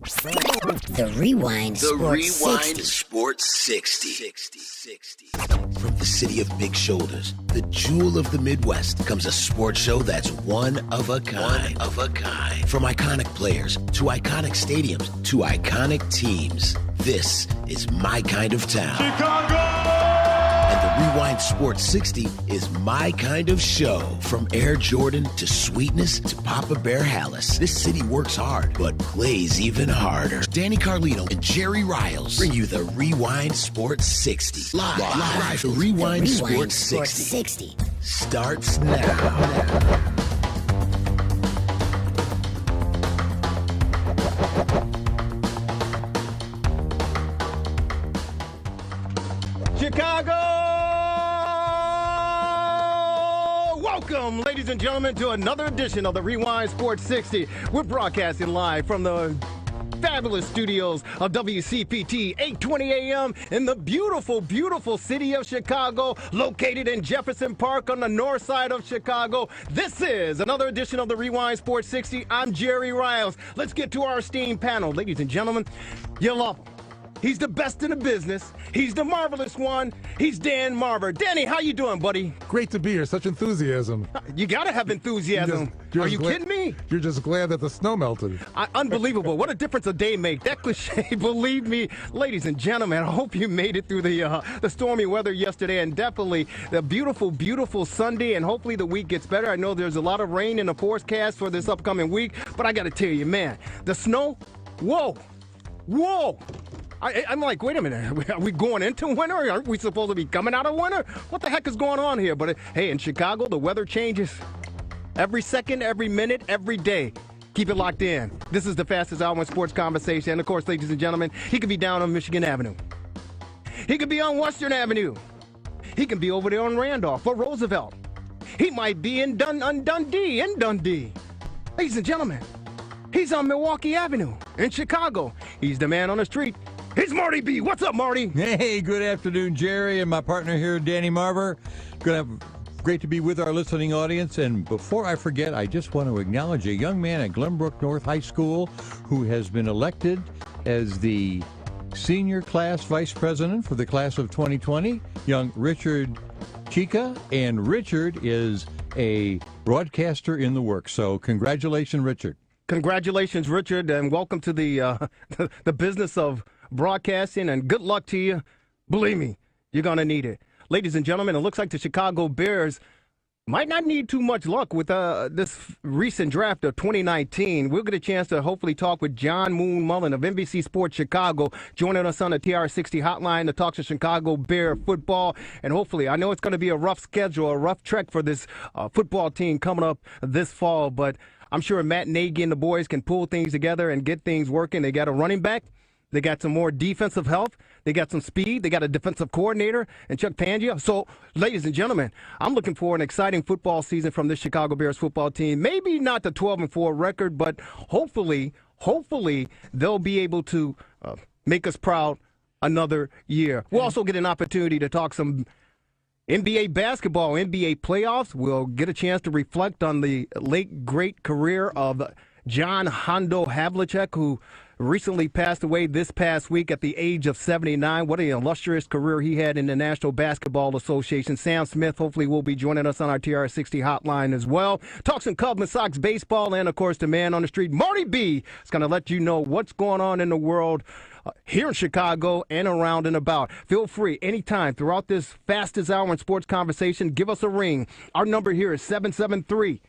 The Rewind Sports 60. From the city of big shoulders, the jewel of the Midwest, comes a sports show that's one of a kind. From iconic players to iconic stadiums to iconic teams, this is my kind of town. Chicago! And the Rewind Sports 60 is my kind of show. From Air Jordan to Sweetness to Papa Bear Hallis, this city works hard, but plays even harder. Danny Carlino and Jerry Riles bring you the Rewind Sports 60. Live. The Rewind Sports 60 starts now. Chicago! Welcome, ladies and gentlemen, to another edition of the Rewind Sports 60. We're broadcasting live from the fabulous studios of WCPT 820 AM in the beautiful, beautiful city of Chicago, located in Jefferson Park on the north side of Chicago. This is another edition of the Rewind Sports 60. I'm Jerry Riles. Let's get to our esteemed panel. Ladies and gentlemen, you love him. He's the best in the business. He's the marvelous one. He's Dan Marver. Danny, how you doing, buddy? Great to be here. Such enthusiasm. You got to have enthusiasm. Are you kidding me? You're just glad that the snow melted. Unbelievable. What a difference a day makes. That cliche, believe me. Ladies and gentlemen, I hope you made it through the stormy weather yesterday, and definitely the beautiful, beautiful Sunday, and hopefully the week gets better. I know there's a lot of rain in the forecast for this upcoming week, but I got to tell you, man, the snow, whoa. I'm like, wait a minute, are we going into winter? Aren't we supposed to be coming out of winter? What the heck is going on here? But hey, in Chicago, the weather changes every second, every minute, every day. Keep it locked in. This is the fastest hour in sports conversation. And of course, ladies and gentlemen, he could be down on Michigan Avenue. He could be on Western Avenue. He can be over there on Randolph or Roosevelt. He might be in Dundee. Ladies and gentlemen, he's on Milwaukee Avenue in Chicago. He's the man on the street. It's Marty B. What's up, Marty? Hey, good afternoon, Jerry, and my partner here, Danny Marver. Great to be with our listening audience. And before I forget, I just want to acknowledge a young man at Glenbrook North High School who has been elected as the senior class vice president for the class of 2020, young Richard Chica. And Richard is a broadcaster in the works. So congratulations, Richard. Congratulations, Richard, and welcome to the business of broadcasting, and good luck to you. Believe me, you're going to need it. Ladies and gentlemen, it looks like the Chicago Bears might not need too much luck with this recent draft of 2019. We'll get a chance to hopefully talk with John Mullin of NBC Sports Chicago, joining us on the TRS60 hotline to talk to Chicago Bear football. And hopefully, I know it's going to be a rough schedule, a rough trek for this football team coming up this fall, but I'm sure Matt Nagy and the boys can pull things together and get things working. They got a running back. They got some more defensive help. They got some speed. They got a defensive coordinator and Chuck Pangea. So, ladies and gentlemen, I'm looking for an exciting football season from this Chicago Bears football team. Maybe not the 12-4 record, but hopefully they'll be able to make us proud another year. We'll also get an opportunity to talk some NBA basketball, NBA playoffs. We'll get a chance to reflect on the late, great career of John Hondo Havlicek, who recently passed away this past week at the age of 79. What an illustrious career he had in the National Basketball Association. Sam Smith hopefully will be joining us on our TRS60 hotline as well. Talk some Cubs and Sox baseball, and of course the man on the street, Marty B, is going to let you know what's going on in the world here in Chicago and around and about. Feel free anytime throughout this fastest hour in sports conversation, give us a ring. Our number here is 773-763-9278,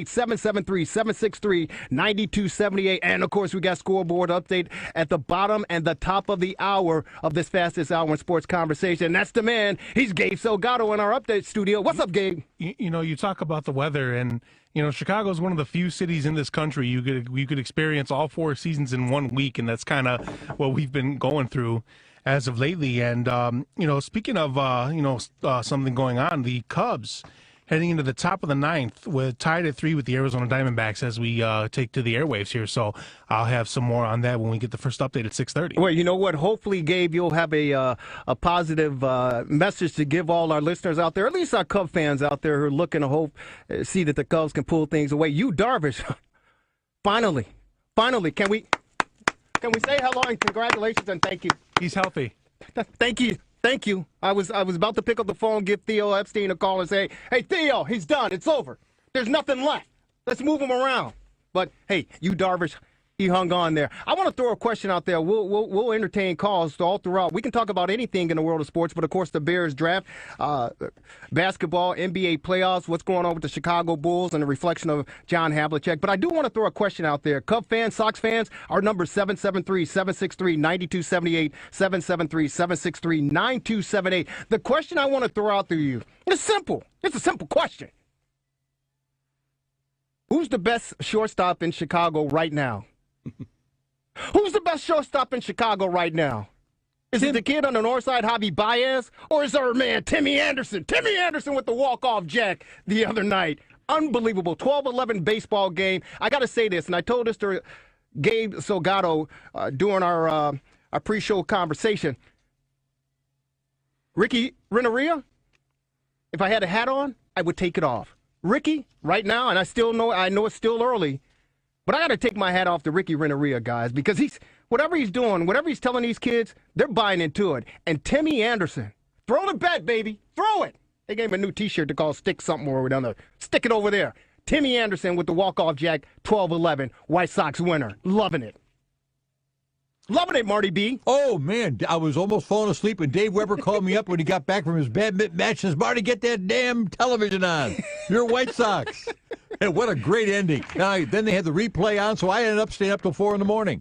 773-763-9278. And, of course, we got scoreboard update at the bottom and the top of the hour of this fastest hour in sports conversation. That's the man. He's Gabe Salgado in our update studio. What's up, Gabe? You know, you talk about the weather, and, you know, Chicago is one of the few cities in this country you could experience all four seasons in 1 week, and that's kind of what we've been going through as of lately. And, you know, speaking of, something going on, the Cubs heading into the top of the ninth. We're tied at 3 with the Arizona Diamondbacks as we take to the airwaves here. So I'll have some more on that when we get the first update at 6:30. Well, you know what? Hopefully, Gabe, you'll have a positive message to give all our listeners out there, at least our Cub fans out there who are looking to see that the Cubs can pull things away. You, Darvish, finally Finally, can we say hello and congratulations and thank you? He's healthy. Thank you. Thank you. I was about to pick up the phone, give Theo Epstein a call and say, hey, Theo, he's done. It's over. There's nothing left. Let's move him around. But, hey, you Darvish, he hung on there. I want to throw a question out there. We'll entertain calls all throughout. We can talk about anything in the world of sports, but, of course, the Bears draft, basketball, NBA playoffs, what's going on with the Chicago Bulls, and the reflection of John Havlicek. But I do want to throw a question out there. Cub fans, Sox fans, our number is 773-763-9278, 773-763-9278. The question I want to throw out to you is simple. It's a simple question. Who's the best shortstop in Chicago right now? Who's the best shortstop in Chicago right now? Is it the kid on the north side, Javi Baez? Or is our man, Timmy Anderson? Timmy Anderson with the walk-off jack the other night. Unbelievable. 12-11 baseball game. I got to say this, and I told this to Gabe Salgado during our pre-show conversation. Ricky Renteria, if I had a hat on, I would take it off. Ricky, right now, and I know it's still early, but I got to take my hat off to Ricky Renteria, guys, because whatever he's doing, whatever he's telling these kids, they're buying into it. And Timmy Anderson, throw the bet, baby, throw it. They gave him a new T-shirt to call Stick Something or down there. Stick it over there. Timmy Anderson with the walk-off jack, 12-11, White Sox winner. Loving it. Loving it, Marty B. Oh, man, I was almost falling asleep, and Dave Weber called me up when he got back from his badminton match and says, Marty, get that damn television on. You're White Sox. And what a great ending. Then they had the replay on, so I ended up staying up till 4 in the morning.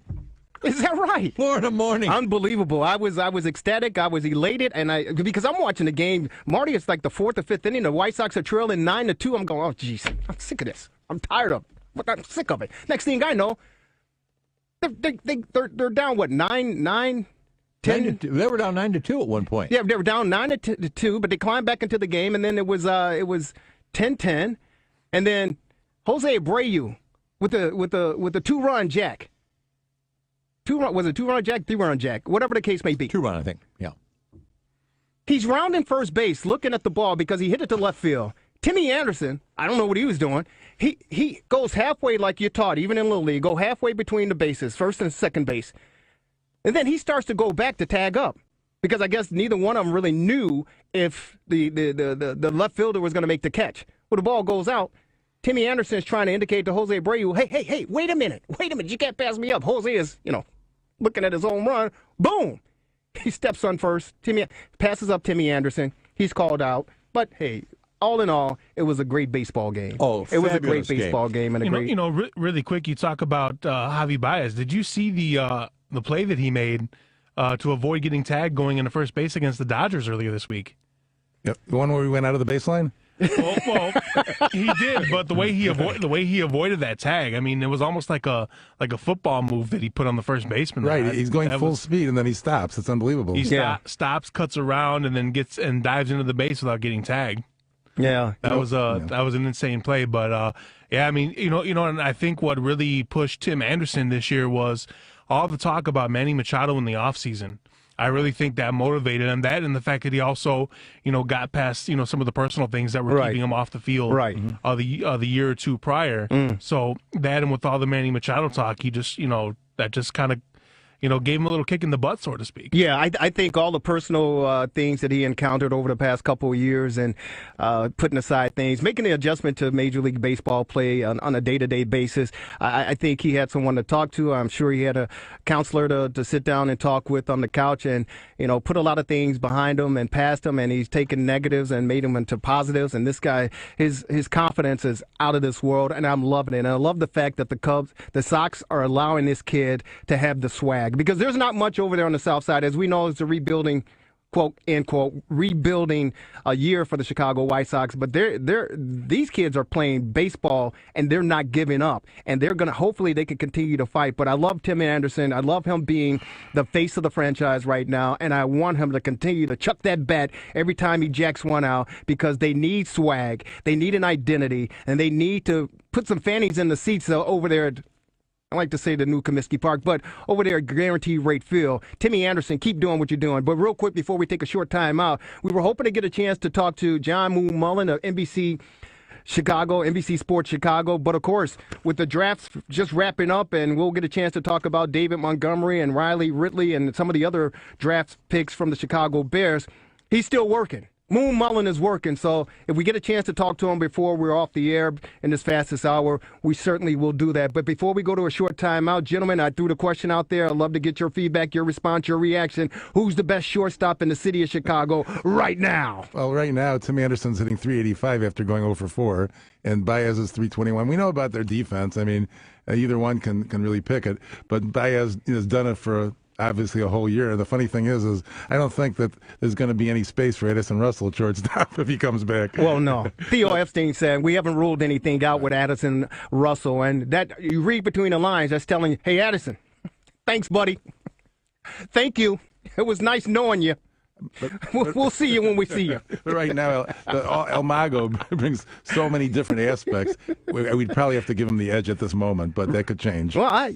Is that right? 4 in the morning. Unbelievable. I was ecstatic. I was elated, and because I'm watching the game. Marty, it's like the 4th or 5th inning. The White Sox are trailing 9-2. I'm going, oh, jeez, I'm sick of this. I'm tired of it. I'm sick of it. Next thing I know, they're down, what, 9, 10? They were down 9-2 at one point. Yeah, they were down 9-2, but they climbed back into the game, and then it was 10-10, and then Jose Abreu with the 2-run jack. Was it 2-run jack, 3-run jack, whatever the case may be. 2-run, I think. Yeah. He's rounding first base, looking at the ball because he hit it to left field. Timmy Anderson, I don't know what he was doing. He goes halfway like you're taught, even in Little League, go halfway between the bases, first and second base. And then he starts to go back to tag up because I guess neither one of them really knew if the left fielder was going to make the catch. Well, the ball goes out. Timmy Anderson is trying to indicate to Jose Abreu, hey, wait a minute, you can't pass me up. Jose is, looking at his home run. Boom! He steps on first. Timmy passes up Timmy Anderson. He's called out. But, hey, all in all, it was a great baseball game. Oh, it was a great baseball game. And really quick, you talk about Javi Baez. Did you see the play that he made to avoid getting tagged going into first base against the Dodgers earlier this week? Yep. The one where we went out of the baseline? Well, he did, but the way he avoided that tag, I mean, it was almost like a football move that he put on the first baseman. Right, he's going full speed and then he stops. It's unbelievable. He stops, cuts around, and then dives into the base without getting tagged. Yeah, that was an insane play. But I mean, and I think what really pushed Tim Anderson this year was all the talk about Manny Machado in the offseason. I really think that motivated him. That and the fact that he also, got past, some of the personal things that were keeping him off the field, the year or two prior. So that, and with all the Manny Machado talk, he just, that just kind of, gave him a little kick in the butt, so to speak. Yeah, I think all the personal things that he encountered over the past couple of years and putting aside things, making the adjustment to Major League Baseball play on a day-to-day basis, I think he had someone to talk to. I'm sure he had a counselor to sit down and talk with on the couch and, put a lot of things behind him and past him, and he's taken negatives and made them into positives. And this guy, his confidence is out of this world, and I'm loving it. And I love the fact that the Sox are allowing this kid to have the swag. Because there's not much over there on the south side. As we know, it's a rebuilding, quote, end quote, rebuilding a year for the Chicago White Sox. But these kids are playing baseball, and they're not giving up. And they're going to, hopefully they can continue to fight. But I love Tim Anderson. I love him being the face of the franchise right now. And I want him to continue to chuck that bat every time he jacks one out, because they need swag. They need an identity. And they need to put some fannies in the seats over there at, I like to say the new Comiskey Park, but over there at Guaranteed Rate Field. Timmy Anderson, keep doing what you're doing. But real quick, before we take a short time out, we were hoping to get a chance to talk to John Mullin of NBC Chicago, NBC Sports Chicago. But, of course, with the drafts just wrapping up, and we'll get a chance to talk about David Montgomery and Riley Ridley and some of the other draft picks from the Chicago Bears, he's still working. Mullin is working, so if we get a chance to talk to him before we're off the air in this fastest hour, we certainly will do that. But before we go to a short timeout, gentlemen, I threw the question out there. I'd love to get your feedback, your response, your reaction. Who's the best shortstop in the city of Chicago right now? Well, right now, Tim Anderson's hitting 385 after going 0 for 4, and Baez is 321. We know about their defense. I mean, either one can really pick it, but Baez has done it for obviously a whole year. The funny thing is I don't think that there's going to be any space for Addison Russell at shortstop if he comes back. Well, no. Theo Epstein said we haven't ruled anything out with Addison Russell, and that you read between the lines, that's telling you, hey, Addison, thanks, buddy. Thank you. It was nice knowing you. We'll see you when we see you. But right now, El Mago brings so many different aspects. We'd probably have to give him the edge at this moment, but that could change. Well,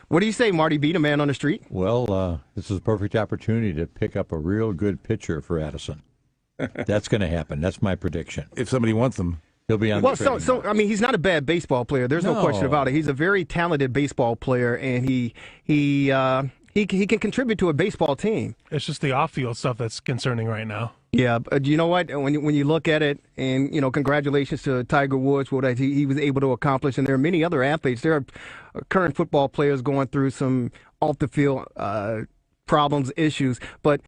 what do you say, Marty B, the man on the street? Well, this is a perfect opportunity to pick up a real good pitcher for Addison. That's going to happen. That's my prediction. If somebody wants him. He'll be on the trade. So I mean, he's not a bad baseball player. There's no question about it. He's a very talented baseball player, and he can contribute to a baseball team. It's just the off-field stuff that's concerning right now. Yeah, but you know what? When you look at it, and congratulations to Tiger Woods, what he was able to accomplish, and there are many other athletes. There are current football players going through some off-the-field problems, issues. But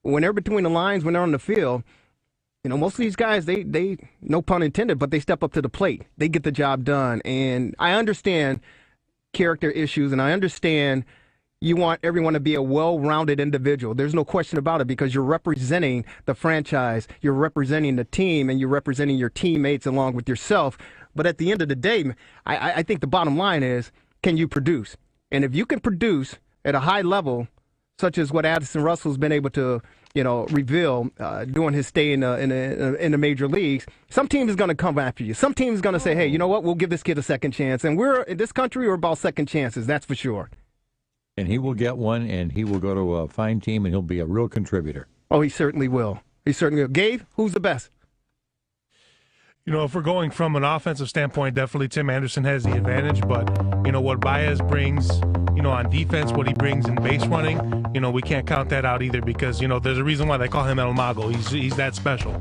when they're between the lines, when they're on the field, most of these guys, they no pun intended, but they step up to the plate. They get the job done. And I understand character issues, and I understand you want everyone to be a well-rounded individual. There's no question about it, because you're representing the franchise, you're representing the team, and you're representing your teammates along with yourself. But at the end of the day, I think the bottom line is, can you produce? And if you can produce at a high level, such as what Addison Russell's been able to reveal during his stay in the major leagues, some team is going to come after you. Some team is going to say, hey, you know what, we'll give this kid a second chance. And in this country, we're about second chances, that's for sure. And he will get one, and he will go to a fine team, and he'll be a real contributor. Oh, he certainly will. He certainly will. Gabe, who's the best? If we're going from an offensive standpoint, definitely Tim Anderson has the advantage. But, what Baez brings, on defense, what he brings in base running, we can't count that out either, because, there's a reason why they call him El Mago. He's that special.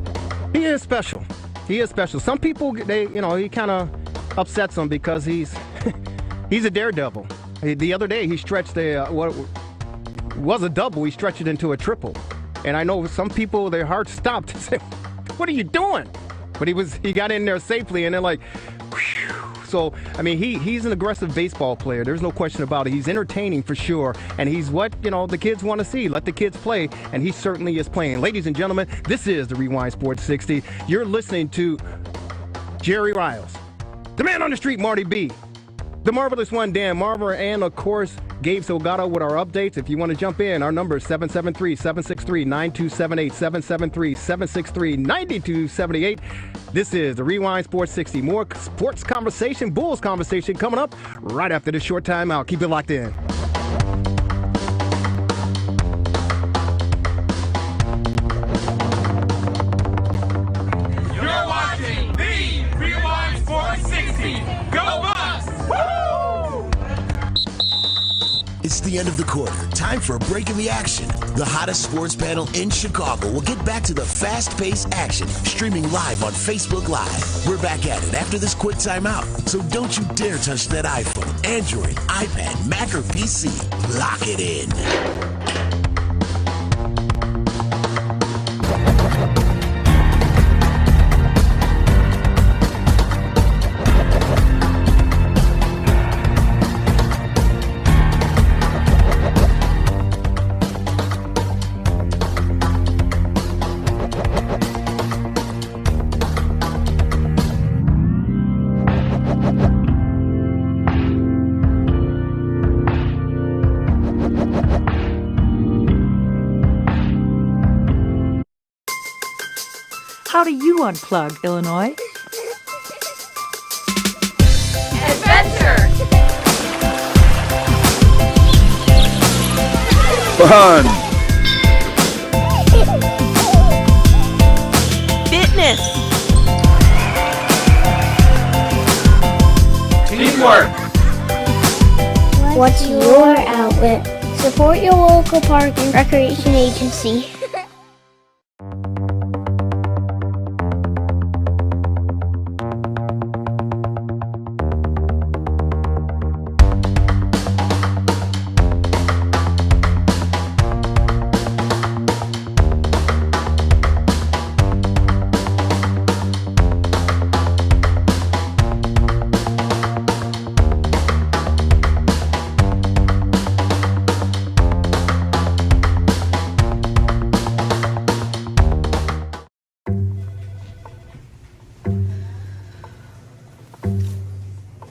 He is special. He is special. Some people, he kind of upsets them because he's a daredevil. The other day, he stretched what was a double. He stretched it into a triple. And I know some people, their hearts stopped and said, what are you doing? But he got in there safely, and they're like, whew. So, I mean, he's an aggressive baseball player. There's no question about it. He's entertaining for sure. And he's what, the kids want to see. Let the kids play. And he certainly is playing. Ladies and gentlemen, this is the Rewind Sports 60. You're listening to Jerry Riles, the man on the street, Marty B., the marvelous one, Dan Marver, and, of course, Gabe Salgado with our updates. If you want to jump in, our number is 773-763-9278, 773-763-9278. This is the Rewind Sports 60. More sports conversation, Bulls conversation coming up right after this short timeout. Keep it locked in. You're watching the Rewind Sports 60. Go Bucks! It's the end of the quarter. Time for a break in the action. The hottest sports panel in Chicago will get back to the fast-paced action, streaming live on Facebook Live. We're back at it after this quick timeout. So don't you dare touch that iPhone, Android, iPad, Mac, or PC. Lock it in. How do you unplug, Illinois? Adventure! Fun! Fitness! Network. What's your outlet? Support your local park and recreation agency.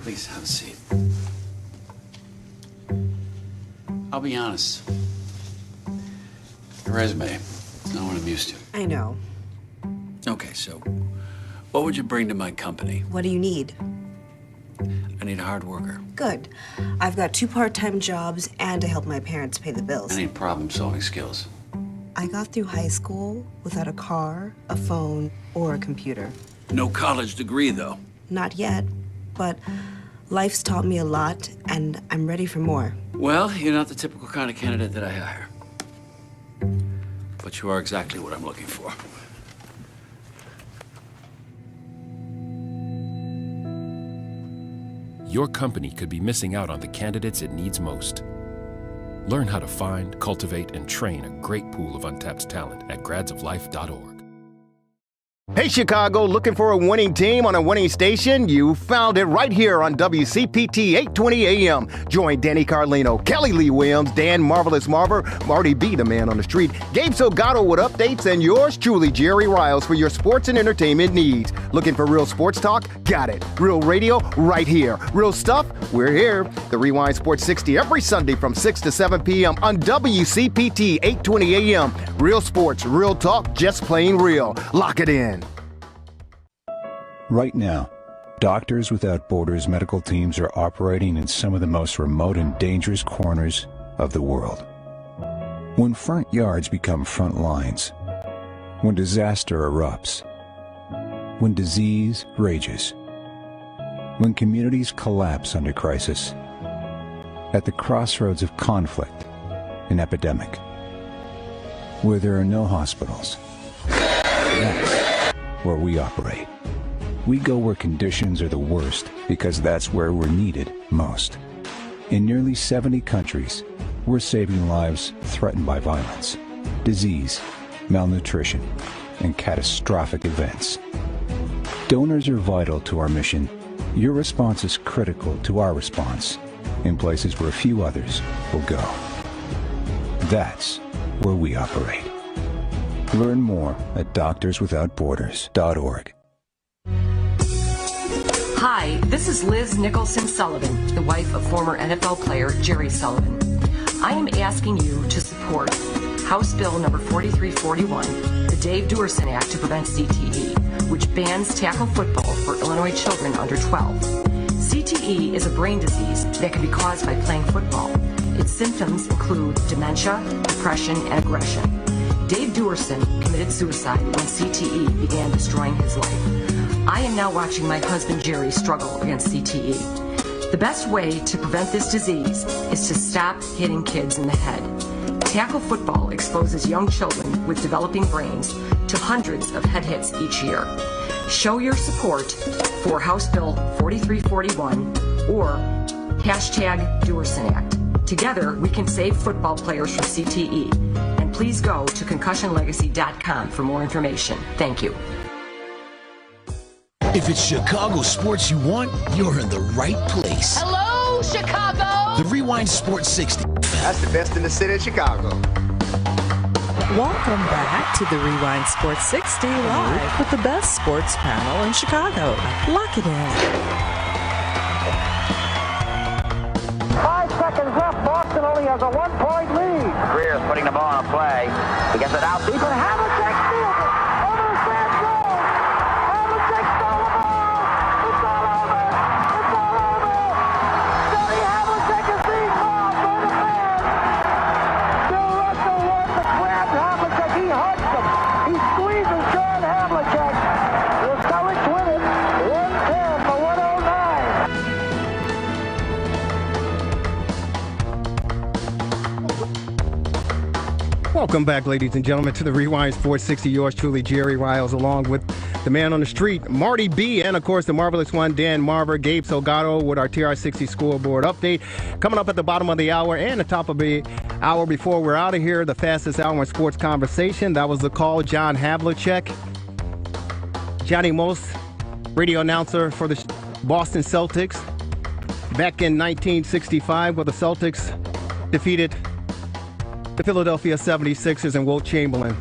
Please have a seat. I'll be honest. Your resume is not what I'm used to. I know. Okay, so what would you bring to my company? What do you need? I need a hard worker. Good. I've got 2 part-time jobs and I help my parents pay the bills. I need problem-solving skills. I got through high school without a car, a phone, or a computer. No college degree, though. Not yet, but life's taught me a lot and I'm ready for more. Well, you're not the typical kind of candidate that I hire. But you are exactly what I'm looking for. Your company could be missing out on the candidates it needs most. Learn how to find, cultivate, and train a great pool of untapped talent at gradsoflife.org. Hey, Chicago, looking for a winning team on a winning station? You found it right here on WCPT 820 AM. Join Danny Carlino, Kelly Lee Williams, Dan Marvelous Marver, Marty B, the man on the street, Gabe Salgado with updates, and yours truly, Jerry Riles, for your sports and entertainment needs. Looking for real sports talk? Got it. Real radio? Right here. Real stuff? We're here. The Rewind Sports 60 every Sunday from 6 to 7 p.m. on WCPT 820 AM. Real sports, real talk, just plain real. Lock it in. Right now, Doctors Without Borders medical teams are operating in some of the most remote and dangerous corners of the world. When front yards become front lines, when disaster erupts, when disease rages, when communities collapse under crisis, at the crossroads of conflict and epidemic, where there are no hospitals, that's where we operate. We go where conditions are the worst because that's where we're needed most. In nearly 70 countries, we're saving lives threatened by violence, disease, malnutrition, and catastrophic events. Donors are vital to our mission. Your response is critical to our response in places where few others will go. That's where we operate. Learn more at doctorswithoutborders.org. Hi, this is Liz Nicholson Sullivan, the wife of former NFL player Jerry Sullivan. I am asking you to support House Bill number 4341, the Dave Duerson Act to prevent CTE, which bans tackle football for Illinois children under 12. CTE is a brain disease that can be caused by playing football. Its symptoms include dementia, depression, and aggression. Dave Duerson committed suicide when CTE began destroying his life. I am now watching my husband Jerry struggle against CTE. The best way to prevent this disease is to stop hitting kids in the head. Tackle football exposes young children with developing brains to hundreds of head hits each year. Show your support for House Bill 4341 or hashtag Duerson Act. Together, we can save football players from CTE. And please go to concussionlegacy.com for more information. Thank you. If it's Chicago sports you want, you're in the right place. Hello, Chicago! The Rewind Sports 60. That's the best in the city of Chicago. Welcome back to the Rewind Sports 60 live with the best sports panel in Chicago. Lock it in. 5 seconds left. Boston only has a 1-point lead. Greer's putting the ball on a play. He gets it out deep, and Havlicek steals it. Over the San Fran. Havlicek stole the ball. It's all over. It's all over. Johnny Havlicek is being called by the fans. Bill Russell wants to grab Havlicek. He hugs him. He squeezes John Havlicek. The Celtics win it. 110 for 109. Welcome back, ladies and gentlemen, to the Rewind Sports 60. Yours truly, Jerry Riles, along with the man on the street, Marty B., and, of course, the marvelous one, Dan Marver, Gabe Salgado, with our TRS60 scoreboard update. Coming up at the bottom of the hour and the top of the hour before we're out of here, the fastest hour in sports conversation. That was the call, John Havlicek. Johnny Most, radio announcer for the Boston Celtics. Back in 1965, where the Celtics defeated the Philadelphia 76ers and Wilt Chamberlain.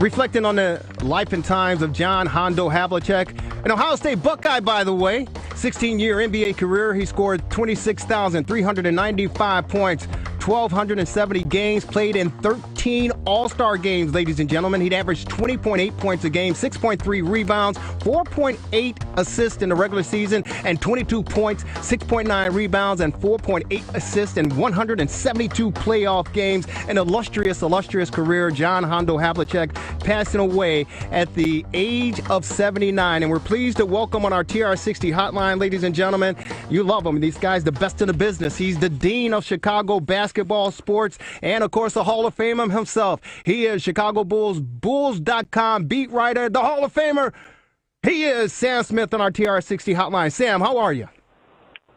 Reflecting on the life and times of John Hondo Havlicek, an Ohio State Buckeye, by the way. 16-year NBA career, he scored 26,395 points, 1,270 games, played in 13 All-Star games, ladies and gentlemen. He'd averaged 20.8 points a game, 6.3 rebounds, 4.8 assists in the regular season, and 22 points, 6.9 rebounds, and 4.8 assists in 172 playoff games. An illustrious career. John Hondo Havlicek passing away at the age of 79. And we're pleased to welcome on our TR60 hotline, ladies and gentlemen. You love him. These guys, the best in the business. He's the dean of Chicago basketball sports and, of course, the Hall of Famer himself. He is Chicago Bulls, Bulls.com beat writer, the Hall of Famer. He is Sam Smith on our TR60 hotline. Sam, how are you?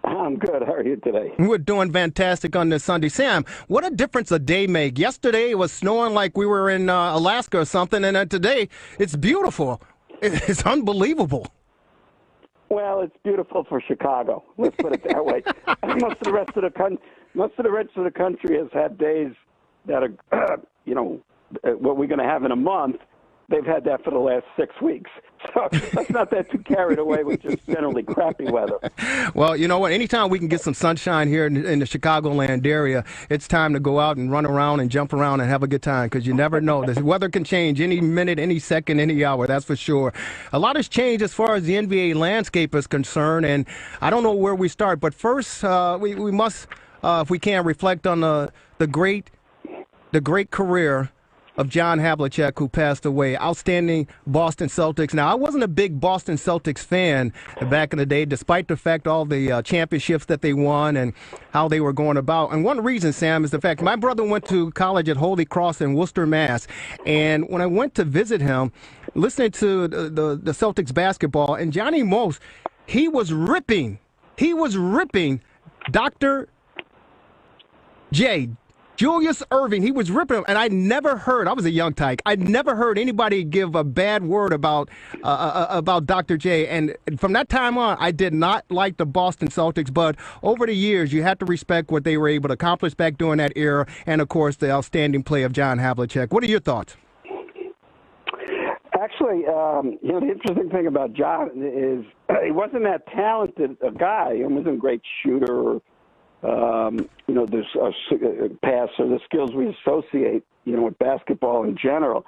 I'm good. How are you today? We're doing fantastic on this Sunday. Sam, what a difference a day make. Yesterday it was snowing like we were in Alaska or something, and today it's beautiful. It's unbelievable. Well, it's beautiful for Chicago. Let's put it that way. Most of the rest of the country has had days that are, what we're going to have in a month. They've had that for the last 6 weeks. So let's not get too carried away with just generally crappy weather. Well, you know what? Anytime we can get some sunshine here in the Chicagoland area, it's time to go out and run around and jump around and have a good time, because you never know. The weather can change any minute, any second, any hour, that's for sure. A lot has changed as far as the NBA landscape is concerned, and I don't know where we start. But first, we must, if we can, reflect on the great career of John Havlicek, who passed away. Outstanding Boston Celtics. Now, I wasn't a big Boston Celtics fan back in the day, despite the fact all the championships that they won and how they were going about. And one reason, Sam, is the fact my brother went to college at Holy Cross in Worcester, Mass. And when I went to visit him, listening to the Celtics basketball, and Johnny Most, he was ripping Dr. J. Julius Erving. He was ripping him, and I was a young tyke, I'd never heard anybody give a bad word about Dr. J. And from that time on, I did not like the Boston Celtics, but over the years, you have to respect what they were able to accomplish back during that era, and, of course, the outstanding play of John Havlicek. What are your thoughts? Actually, the interesting thing about John is he wasn't that talented a guy. He wasn't a great shooter this passer, the skills we associate, with basketball in general.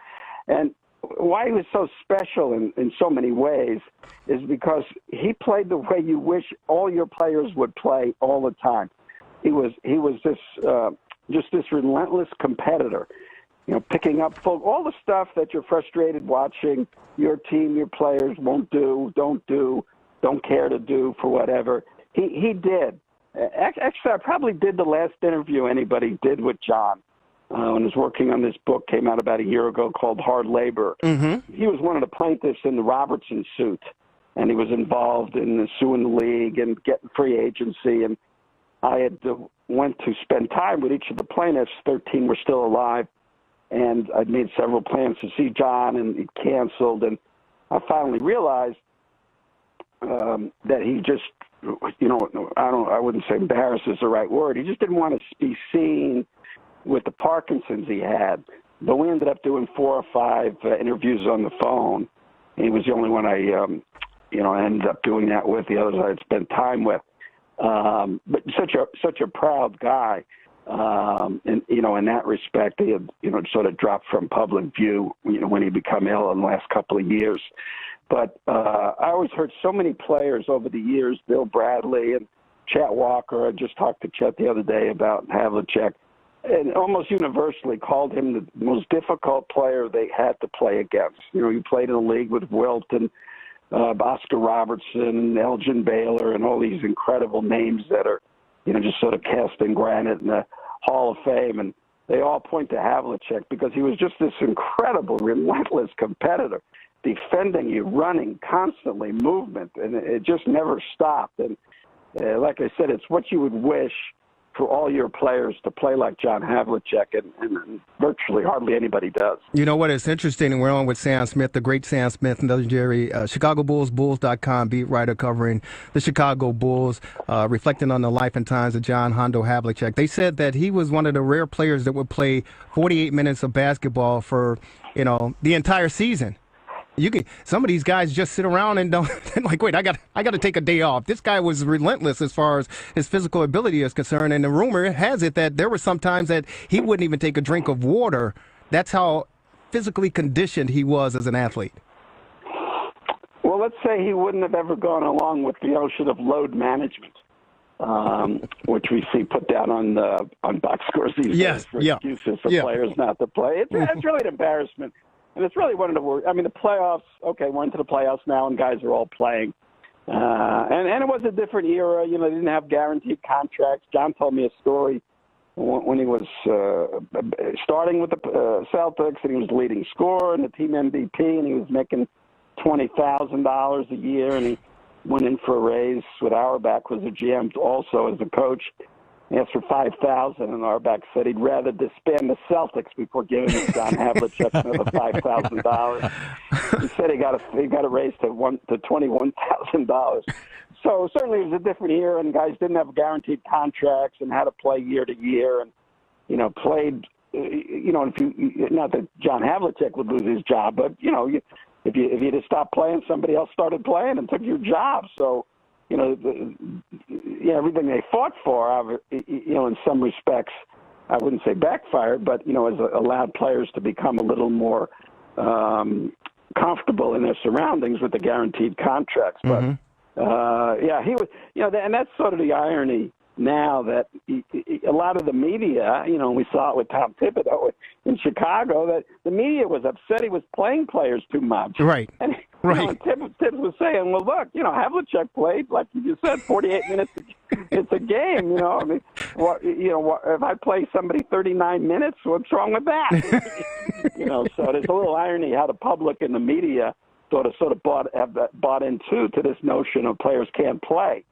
And why he was so special in so many ways is because he played the way you wish all your players would play all the time. He was this relentless competitor, picking up all the stuff that you're frustrated watching your team, your players won't do, don't care to do for whatever. He did. Actually, I probably did the last interview anybody did with John when I was working on this book, came out about a year ago, called Hard Labor. Mm-hmm. He was one of the plaintiffs in the Robertson suit, and he was involved in suing the league and getting free agency. And I had went to spend time with each of the plaintiffs. 13 were still alive, and I'd made several plans to see John, and he canceled. And I finally realized that he just, I wouldn't say embarrassed is the right word. He just didn't want to be seen with the Parkinson's he had. But we ended up doing 4 or 5 interviews on the phone. And he was the only one I ended up doing that with. The others I'd spent time with. But such a proud guy. And in that respect, he had, sort of dropped from public view, when he became ill in the last couple of years. But I always heard so many players over the years, Bill Bradley and Chet Walker. I just talked to Chet the other day about Havlicek, and almost universally called him the most difficult player they had to play against. He played in the league with Wilt and Oscar Robertson and Elgin Baylor and all these incredible names that are, just sort of cast in granite in the Hall of Fame. And they all point to Havlicek because he was just this incredible, relentless competitor, defending you, running constantly, movement, and it just never stopped. And like I said, it's what you would wish for all your players to play like John Havlicek, and virtually hardly anybody does. You know what? It's interesting. We're on with Sam Smith, the great Sam Smith, and another Jerry, Chicago Bulls, Bulls.com beat writer covering the Chicago Bulls, reflecting on the life and times of John Hondo Havlicek. They said that he was one of the rare players that would play 48 minutes of basketball for, the entire season. Some of these guys just sit around and don't like, wait, I got to take a day off. This guy was relentless as far as his physical ability is concerned, and the rumor has it that there were some times that he wouldn't even take a drink of water. That's how physically conditioned he was as an athlete. Well, let's say he wouldn't have ever gone along with the notion of load management, which we see put down on box scores these days for excuses for players not to play. It's really an embarrassment. And it's really one of the worst. I mean, the playoffs, okay, we're into the playoffs now, and guys are all playing. And it was a different era. They didn't have guaranteed contracts. John told me a story when he was starting with the Celtics, and he was leading scorer and the team MVP, and he was making $20,000 a year, and he went in for a raise with Auerbach, was the GM also as a coach. He asked for $5,000, and Auerbach said he'd rather disband the Celtics before giving John Havlicek another $5,000. He said he got a raise to $21,000. So certainly it was a different year, and guys didn't have guaranteed contracts and had to play year to year, and played. Not that John Havlicek would lose his job, but if you just stopped playing, somebody else started playing and took your job. So. Everything they fought for, in some respects, I wouldn't say backfired, but, has allowed players to become a little more comfortable in their surroundings with the guaranteed contracts. But, he was, and that's sort of the irony now that a lot of the media, we saw it with Tom Thibodeau in Chicago, that the media was upset he was playing players too much. Right. And, right. Tibbs was saying, well, look, Havlicek played, like you just said, 48 minutes. It's a game, I mean, if I play somebody 39 minutes, what's wrong with that? So there's a little irony how the public and the media sort of bought into this notion of players can't play.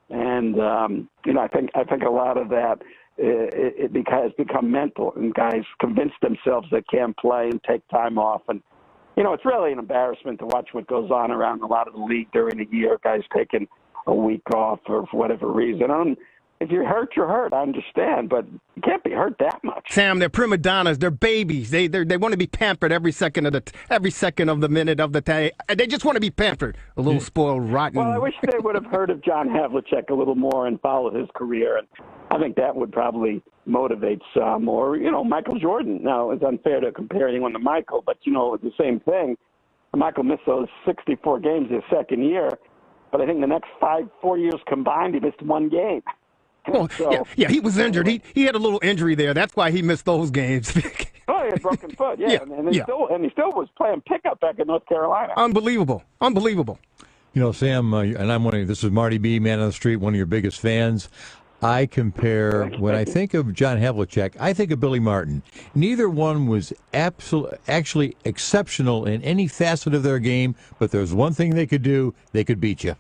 And, I think a lot of that it has become mental, and guys convince themselves they can't play and take time off. And, it's really an embarrassment to watch what goes on around a lot of the league during the year, guys taking a week off for whatever reason. If you're hurt, you're hurt. I understand, but you can't be hurt that much. Sam, they're prima donnas. They're babies. They want to be pampered every second of the minute of the day. They just want to be pampered. A little spoiled, rotten. Well, I wish they would have heard of John Havlicek a little more and followed his career, and I think that would probably motivate some. Or Michael Jordan. Now, it's unfair to compare anyone to Michael, but it's the same thing. Michael missed those 64 games his second year, but I think the next 4 years combined, he missed one game. Well, he was injured. He had a little injury there. That's why he missed those games. He had a broken foot, and he still was playing pickup back in North Carolina. Unbelievable. Sam, and this is Marty B., man on the street, one of your biggest fans. I compare, when I think of John Havlicek, I think of Billy Martin. Neither one was actually exceptional in any facet of their game, but there's one thing they could do: they could beat you.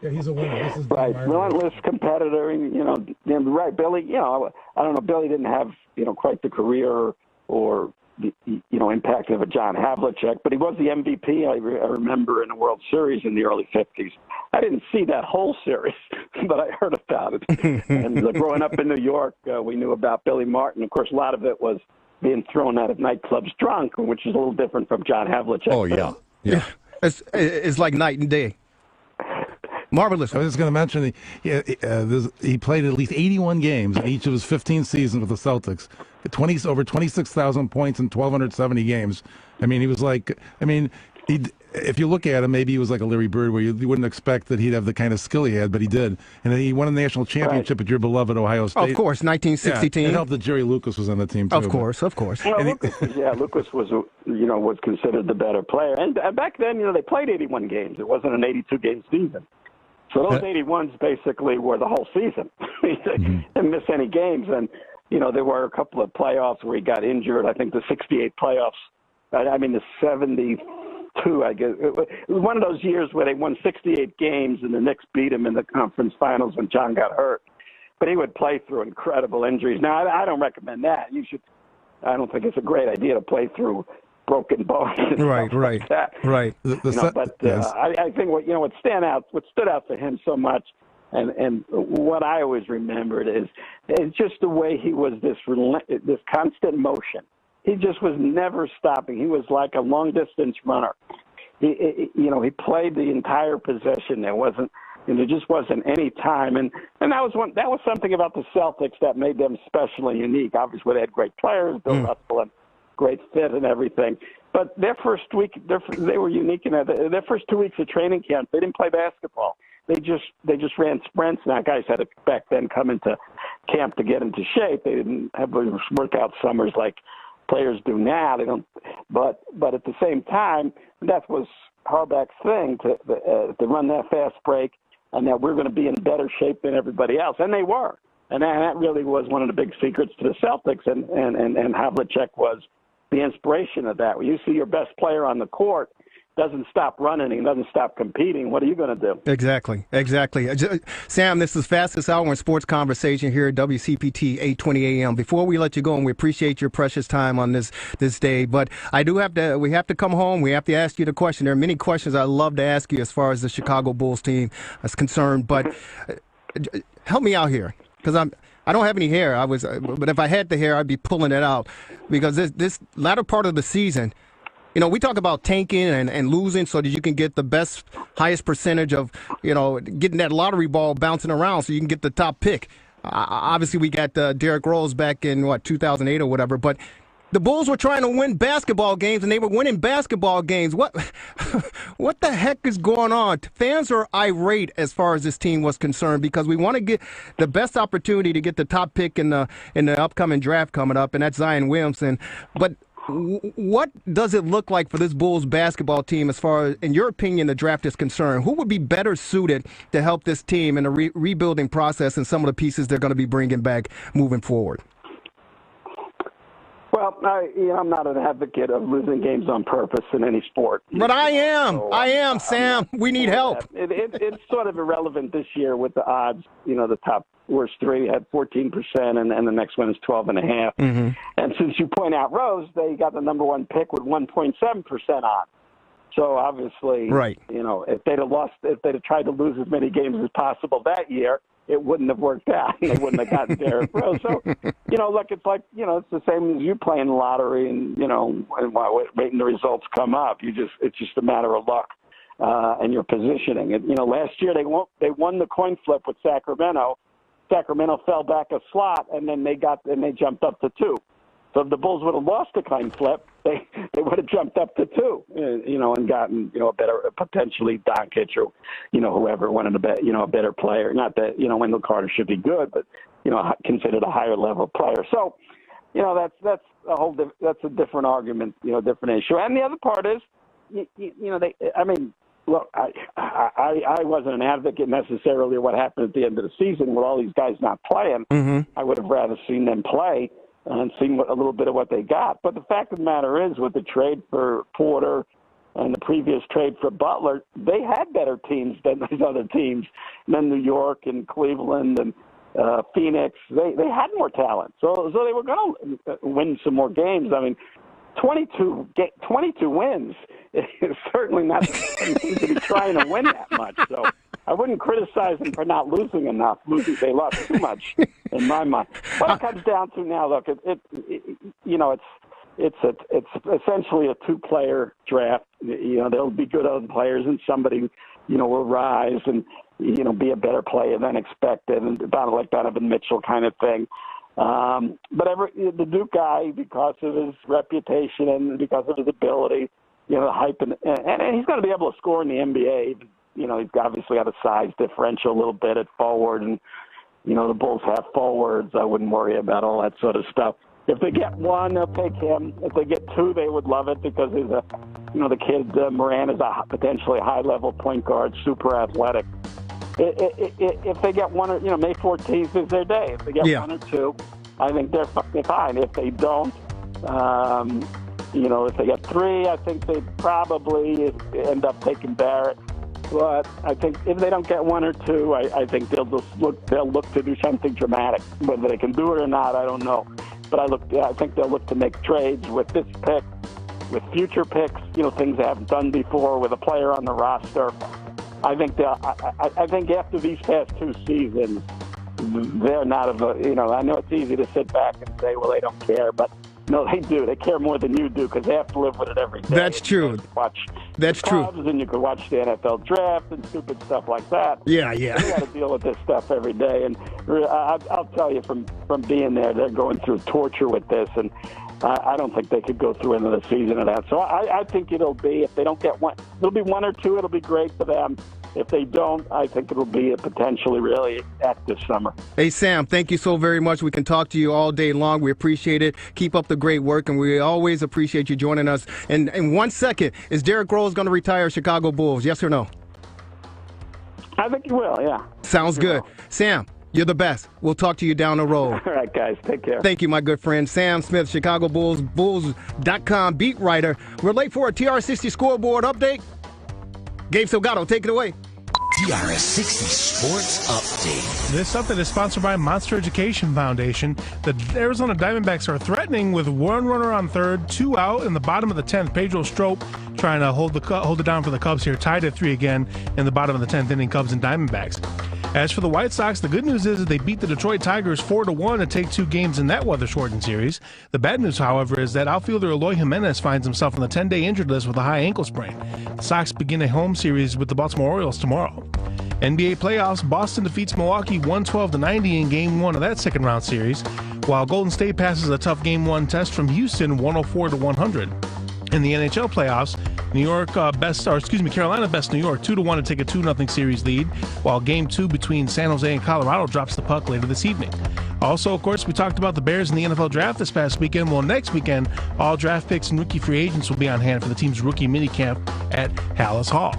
Yeah, he's a winner. This is right, relentless competitor, and right, Billy. I don't know. Billy didn't have quite the career or the impact of a John Havlicek, but he was the MVP. I remember in the World Series in the early '50s. I didn't see that whole series, but I heard about it. And growing up in New York, we knew about Billy Martin. Of course, a lot of it was being thrown out of nightclubs drunk, which is a little different from John Havlicek. Oh yeah. It's like night and day. Marvelous. I was just going to mention he played at least 81 games in each of his 15 seasons with the Celtics. Over 26,000 points in 1,270 games. I mean, he was like, if you look at him, maybe he was like a Larry Bird, where you wouldn't expect that he'd have the kind of skill he had, but he did. And then he won a national championship at your beloved Ohio State. Of course, 1960 team. It helped that Jerry Lucas was on the team too. Of course. Well, Lucas was considered the better player, and back then, they played 81 games. It wasn't an 82-game season. So those 81s basically were the whole season. They didn't miss any games. And there were a couple of playoffs where he got injured. I think the 68 playoffs, the 72, I guess. It was one of those years where they won 68 games and the Knicks beat him in the conference finals when John got hurt. But he would play through incredible injuries. Now, I don't recommend that. I don't think it's a great idea to play through broken bones. Right. Like that. Right. I think what stood out for him so much, and what I always remembered is just the way he was this constant motion. He just was never stopping. He was like a long distance runner. He played the entire possession. There just wasn't any time, and that was something about the Celtics that made them special and unique. Obviously, they had great players, Bill Russell, and great fit and everything. But their first week, they were unique in that their first 2 weeks of training camp, they didn't play basketball. They just ran sprints. Now, guys had to back then come into camp to get into shape. They didn't have workout summers like players do now. They don't. But at the same time, that was Harback's thing to run that fast break, and that we're going to be in better shape than everybody else, and they were. And that really was one of the big secrets to the Celtics, and Havlicek was the inspiration of that. When you see your best player on the court doesn't stop running and doesn't stop competing, what are you going to do? Exactly. Sam, this is Fastest Hour in Sports Conversation here at WCPT 820 AM. Before we let you go, and we appreciate your precious time on this day, but we have to come home. We have to ask you the question. There are many questions I'd love to ask you as far as the Chicago Bulls team is concerned, but help me out here, because I don't have any hair. But if I had the hair, I'd be pulling it out, because this latter part of the season, we talk about tanking and losing so that you can get the highest percentage of, getting that lottery ball bouncing around so you can get the top pick. Obviously, we got Derrick Rose back in 2008 or whatever, but the Bulls were trying to win basketball games, and they were winning basketball games. What the heck is going on? Fans are irate as far as this team was concerned, because we want to get the best opportunity to get the top pick in the upcoming draft coming up, and that's Zion Williamson. But what does it look like for this Bulls basketball team as far as, in your opinion, the draft is concerned? Who would be better suited to help this team in the rebuilding process and some of the pieces they're going to be bringing back moving forward? Well, I'm not an advocate of losing games on purpose in any sport. But I am, Sam. We need help. It's sort of irrelevant this year with the odds. The top worst three had 14%, and the next one is 12.5%. Mm-hmm. And since you point out Rose, they got the number one pick with 1.7% on. So obviously, right. If they'd have tried to lose as many games as possible that year, it wouldn't have worked out. They wouldn't have gotten Derrick Rose. So, look, it's like, it's the same as you playing the lottery and, waiting the results come up. It's just a matter of luck and your positioning. And, last year they won the coin flip with Sacramento. Sacramento fell back a slot, and then they jumped up to 2. So if the Bulls would have lost the coin flip, they would have jumped up to 2, and gotten, a better, potentially Doncic or, whoever wanted a better player. Not that, Wendell Carter should be good, but, considered a higher level player. So, that's a different argument, different issue. And the other part is, look, I wasn't an advocate necessarily of what happened at the end of the season with all these guys not playing. Mm-hmm. I would have rather seen them play and seen a little bit of what they got. But the fact of the matter is, with the trade for Porter and the previous trade for Butler, they had better teams than these other teams, than New York and Cleveland and Phoenix. They had more talent. So they were going to win some more games. 22 wins is certainly not to be trying to win that much. So I wouldn't criticize them for not losing enough. They lost too much in my mind. What it comes down to now, look, it's essentially a 2-player draft. There'll be good other players, and somebody will rise and be a better player than expected, and about like Donovan Mitchell kind of thing. But the Duke guy, because of his reputation and because of his ability, the hype, and he's going to be able to score in the NBA. He's obviously got a size differential a little bit at forward, and the Bulls have forwards. I wouldn't worry about all that sort of stuff. If they get one, they'll take him. If they get 2, they would love it, because he's the kid Moran is a potentially high-level point guard, super athletic. If they get one, May 14th is their day. If they get 1 or 2, I think they're fucking fine. If they don't, if they get 3, I think they probably end up taking Barrett. But I think if they don't get 1 or 2, I think they'll look to do something dramatic. Whether they can do it or not, I don't know. But I think they'll look to make trades with this pick, with future picks, things they haven't done before, with a player on the roster. I think after these past 2 seasons, they're not I know it's easy to sit back and say, well, they don't care, but no, they do. They care more than you do because they have to live with it every day. That's true. That's true. And you can watch the NFL draft and stupid stuff like that. Yeah. You got to deal with this stuff every day. And I'll tell you from being there, they're going through torture with this. And I don't think they could go through another season of that. So I think it'll be, if they don't get 1, it'll be 1 or 2. It'll be great for them. If they don't, I think it'll be a potentially really active summer. Hey, Sam, thank you so very much. We can talk to you all day long. We appreciate it. Keep up the great work, and we always appreciate you joining us. And in 1 second, is Derrick Rose going to retire Chicago Bulls? Yes or no? I think he will, yeah. Sounds good. Sam, you're the best. We'll talk to you down the road. All right, guys. Take care. Thank you, my good friend. Sam Smith, Chicago Bulls, Bulls.com beat writer. We're late for a TRS60 scoreboard update. Gabe Salgado, take it away. TRS60 Sports Update. This update is sponsored by Monster Education Foundation. The Arizona Diamondbacks are threatening with 1 runner on third, 2 out in the bottom of the 10th. Pedro Strop trying to hold it down for the Cubs here, tied at 3 again in the bottom of the 10th inning, Cubs and Diamondbacks. As for the White Sox, the good news is that they beat the Detroit Tigers 4-1 to take 2 games in that weather-shortened series. The bad news, however, is that outfielder Eloy Jimenez finds himself on the 10-day injured list with a high ankle sprain. The Sox begin a home series with the Baltimore Orioles tomorrow. NBA playoffs, Boston defeats Milwaukee 112-90 in Game 1 of that second-round series, while Golden State passes a tough Game 1 test from Houston 104-100. In the NHL playoffs, Carolina bests New York 2-1 to take a 2-0 series lead, while Game 2 between San Jose and Colorado drops the puck later this evening. Also, of course, we talked about the Bears in the NFL draft this past weekend. Well, next weekend, all draft picks and rookie free agents will be on hand for the team's rookie minicamp at Hallis Hall.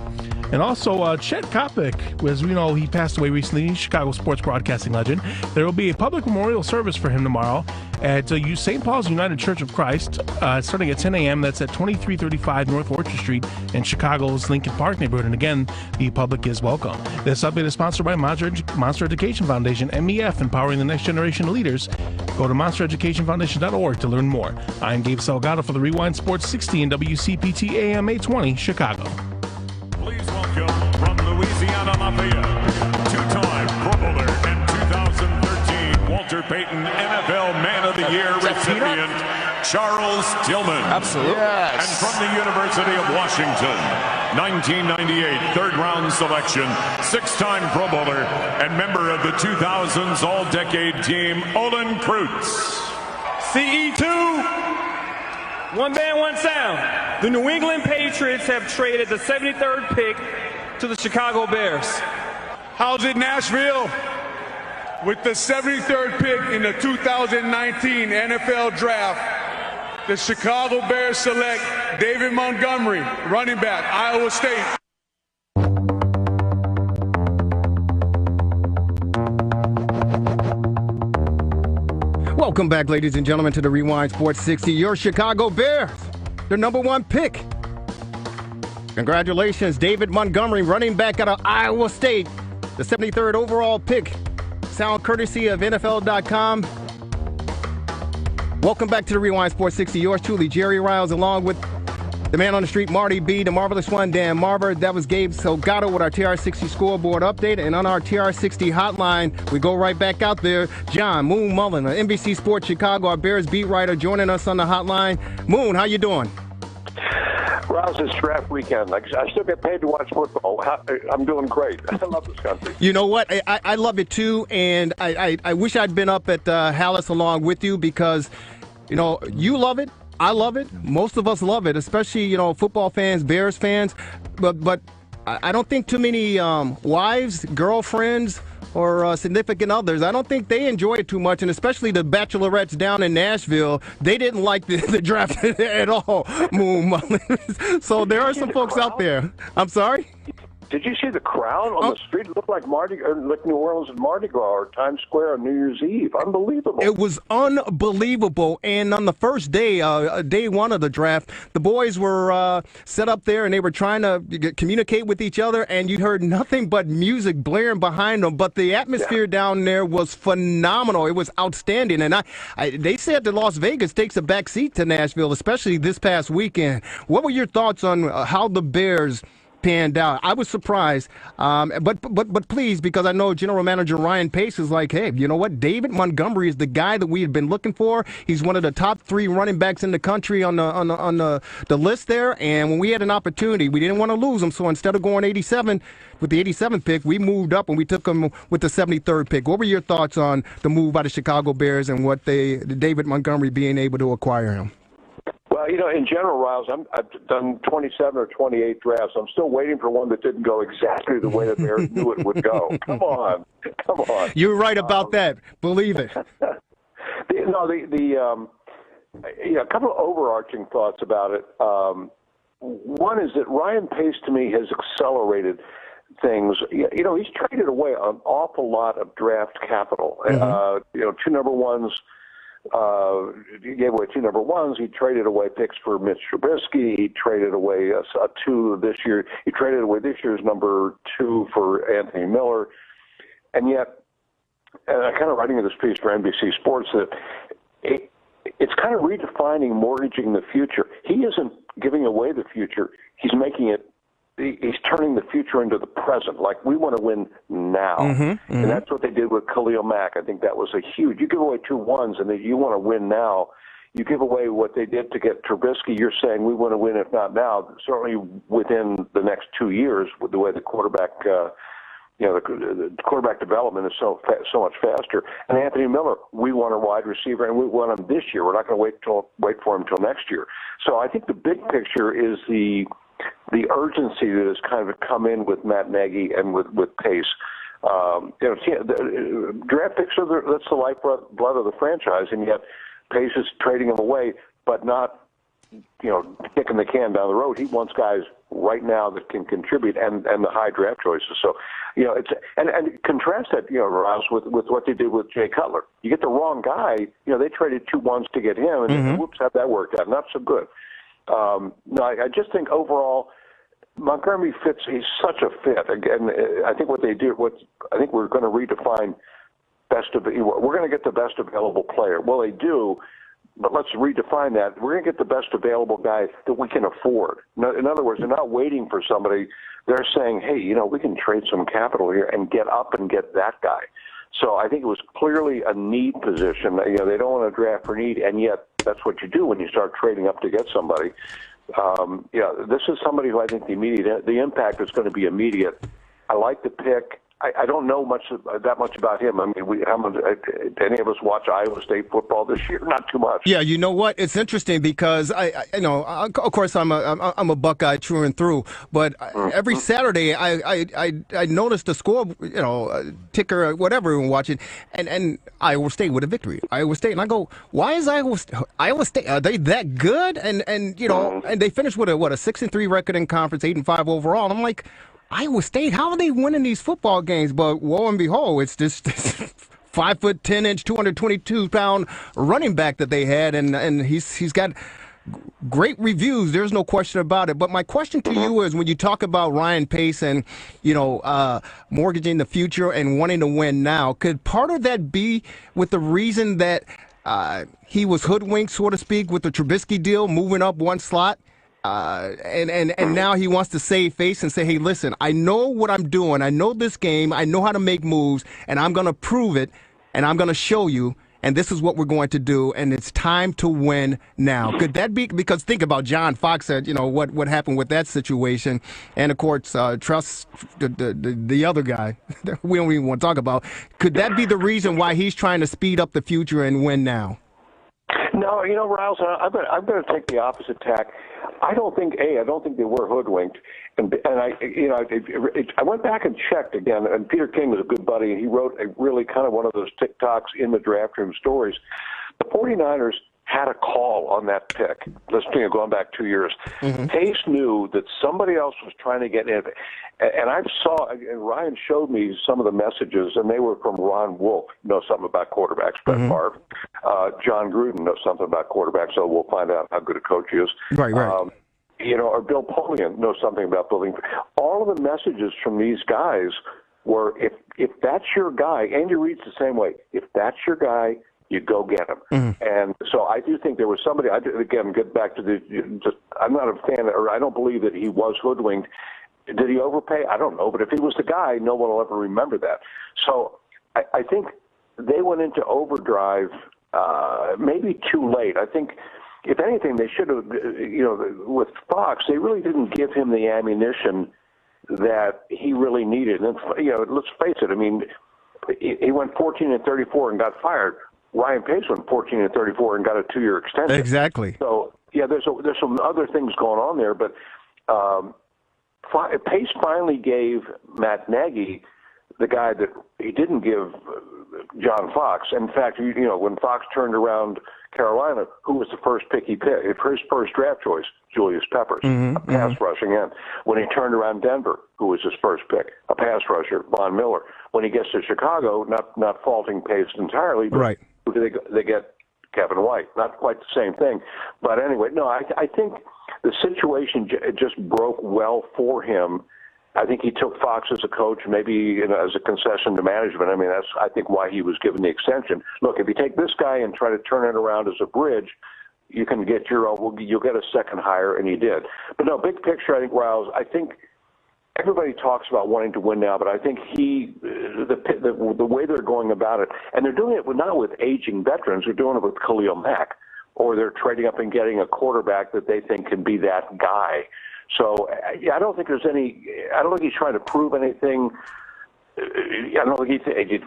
And also, Chet Kopic, as we know, he passed away recently, Chicago sports broadcasting legend. There will be a public memorial service for him tomorrow at St. Paul's United Church of Christ, starting at 10 a.m. That's at 2335 North Orchard Street in Chicago's Lincoln Park neighborhood. And again, the public is welcome. This update is sponsored by Monster Education Foundation, MEF, empowering the next generation of leaders. Go to monstereducationfoundation.org to learn more. I'm Gabe Salgado for the Rewind Sports 60 and WCPT AM 820, Chicago. Please welcome from Louisiana Lafayette, 2-time Pro Bowler and 2013 Walter Payton NFL Man of the Year recipient, Charles Tillman. Absolutely. Yes. And from the University of Washington, 1998 third-round selection, 6-time Pro Bowler, and member of the 2000s All-Decade Team, Olin Kreutz. CE2. One band, one sound. The New England Patriots have traded the 73rd pick to the Chicago Bears. How's it, Nashville? With the 73rd pick in the 2019 NFL Draft, the Chicago Bears select David Montgomery, running back, Iowa State. Welcome back, ladies and gentlemen, to the Rewind Sports 60. Your Chicago Bears, their #1 pick. Congratulations, David Montgomery, running back out of Iowa State, the 73rd overall pick. Sound courtesy of NFL.com. Welcome back to the Rewind Sports 60. Yours truly, Jerry Riles, along with the man on the street, Marty B, the marvelous one, Dan Marver. That was Gabe Salgado with our TR60 scoreboard update. And on our TR60 hotline, we go right back out there. John Moon Mullin, NBC Sports Chicago, our Bears beat writer, joining us on the hotline. Moon, how you doing? Rouse, it's draft weekend. I still get paid to watch football. I'm doing great. I love this country. You know what? I love it too, and I wish I'd been up at Hallis along with you because, you love it. I love it. Most of us love it, especially, football fans, Bears fans. But I don't think too many wives, girlfriends, or significant others, I don't think they enjoy it too much, and especially the bachelorettes down in Nashville, they didn't like the draft at all, Moon Mullin. So there are some folks out there. I'm sorry? Did you see the crowd on the street? It looked like New Orleans and Mardi Gras or Times Square on New Year's Eve. Unbelievable. It was unbelievable. And on the first day, day one of the draft, the boys were set up there and they were trying to communicate with each other, and you heard nothing but music blaring behind them. But the atmosphere down there was phenomenal. It was outstanding. And they said that Las Vegas takes a back seat to Nashville, especially this past weekend. What were your thoughts on how the Bears panned out? I was surprised, but pleased, because I know General Manager Ryan Pace is like, hey, you know what? David Montgomery is the guy that we had been looking for. He's one of the top 3 running backs in the country on the list there. And when we had an opportunity, we didn't want to lose him. So instead of going 87 with the 87th pick, we moved up and we took him with the 73rd pick. What were your thoughts on the move by the Chicago Bears and what David Montgomery being able to acquire him? Well, in general, Riles, I've done 27 or 28 drafts. I'm still waiting for one that didn't go exactly the way the Bears knew it would go. Come on. You're right about that. Believe it. A couple of overarching thoughts about it. One is that Ryan Pace, to me, has accelerated things. He's traded away an awful lot of draft capital. 2 number ones. He gave away 2 number ones. He traded away picks for Mitch Trubisky. He traded away a 2 this year. He traded away this year's number 2 for Anthony Miller. And yet, and I'm kind of writing this piece for NBC Sports, that it's kind of redefining mortgaging the future. He isn't giving away the future. He's making it. He's turning the future into the present. Like, we want to win now. And that's what they did with Khalil Mack. I think that was a huge. You give away 2 ones and you want to win now. You give away what they did to get Trubisky. You're saying we want to win, if not now, certainly within the next 2 years, with the way the quarterback, the quarterback development is so much faster. And Anthony Miller, we want a wide receiver, and we want him this year. We're not going to wait for him until next year. So I think the big picture is the urgency that has kind of come in with Matt Nagy and with Pace. Draft picks that's the lifeblood of the franchise, and yet Pace is trading them away, but not kicking the can down the road. He wants guys right now that can contribute, and the high draft choices. So it's and contrast that Rouse with what they did with Jay Cutler. You get the wrong guy. They traded 2 ones to get him, and whoops, how'd that worked out? Not so good. I just think overall Montgomery fits. He's such a fit. Again, I think what they do. I think we're going to redefine best of. We're going to get the best available player. Well, they do, but let's redefine that. We're going to get the best available guy that we can afford. In other words, they're not waiting for somebody. They're saying, hey, we can trade some capital here and get up and get that guy. So I think it was clearly a need position. They don't want to draft for need, and yet that's what you do when you start trading up to get somebody. This is somebody who I think the impact is going to be immediate. I like the pick. I don't know that much about him. I mean, did any of us watch Iowa State football this year? Not too much. Yeah, you know what? It's interesting because of course, I'm a Buckeye through and through. But every Saturday, I noticed the score, ticker, whatever we're watching, and Iowa State with a victory. Iowa State, and I go, why is Iowa State? Are they that good? And and they finished with a 6-3 record in conference, 8-5 overall. And I'm like, Iowa State, how are they winning these football games? But lo and behold, it's this 5'10", 222-pound running back that they had, and he's got great reviews. There's no question about it. But my question to you is, when you talk about Ryan Pace and mortgaging the future and wanting to win now, could part of that be with the reason that he was hoodwinked, so to speak, with the Trubisky deal, moving up one slot? And now he wants to save face and say, hey, listen, I know what I'm doing. I know this game. I know how to make moves, and I'm going to prove it, and I'm going to show you, and this is what we're going to do, and it's time to win now. Could that be, because think about John Fox said, what happened with that situation, and of course, trust the other guy we don't even want to talk about. Could that be the reason why he's trying to speed up the future and win now? No, Riles, I'm going to take the opposite tack. I don't think they were hoodwinked, and I went back and checked again. And Peter King was a good buddy, and he wrote a really kind of one of those TikToks in the draft room stories. The 49ers had a call on that pick. Let's going back 2 years. Pace knew that somebody else was trying to get in. And and Ryan showed me some of the messages, and they were from Ron Wolf, knows something about quarterbacks, Brett Favre. John Gruden knows something about quarterbacks, so we'll find out how good a coach he is. Right. Or Bill Polian knows something about building. All of the messages from these guys were, if that's your guy, Andy Reid's the same way. If that's your guy, you go get him. And so I do think there was somebody, again, get back to I'm not a fan, or I don't believe that he was hoodwinked. Did he overpay? I don't know. But if he was the guy, no one will ever remember that. So I think they went into overdrive maybe too late. I think, if anything, they should have, with Fox, they really didn't give him the ammunition that he really needed. And, let's face it, I mean, he went 14-34 and got fired. Ryan Pace went 14-34 and got a 2-year extension. Exactly. So, yeah, there's some other things going on there, but Pace finally gave Matt Nagy the guy that he didn't give John Fox. In fact, when Fox turned around Carolina, who was the first pick he picked? His first draft choice, Julius Peppers, a pass rushing end. When he turned around Denver, who was his first pick? A pass rusher, Von Miller. When he gets to Chicago, not faulting Pace entirely, but who do they get? Kevin White. Not quite the same thing. But anyway, no, I think the situation just broke well for him. I think he took Fox as a coach, maybe as a concession to management. I mean, that's, I think, why he was given the extension. Look, if you take this guy and try to turn it around as a bridge, you can get you'll get a second hire, and he did. But no, big picture, I think, Riles, I think everybody talks about wanting to win now, but I think the way they're going about it, and they're doing it not with aging veterans, they're doing it with Khalil Mack, or they're trading up and getting a quarterback that they think can be that guy. So, I don't think there's any. I don't think he's trying to prove anything. I don't think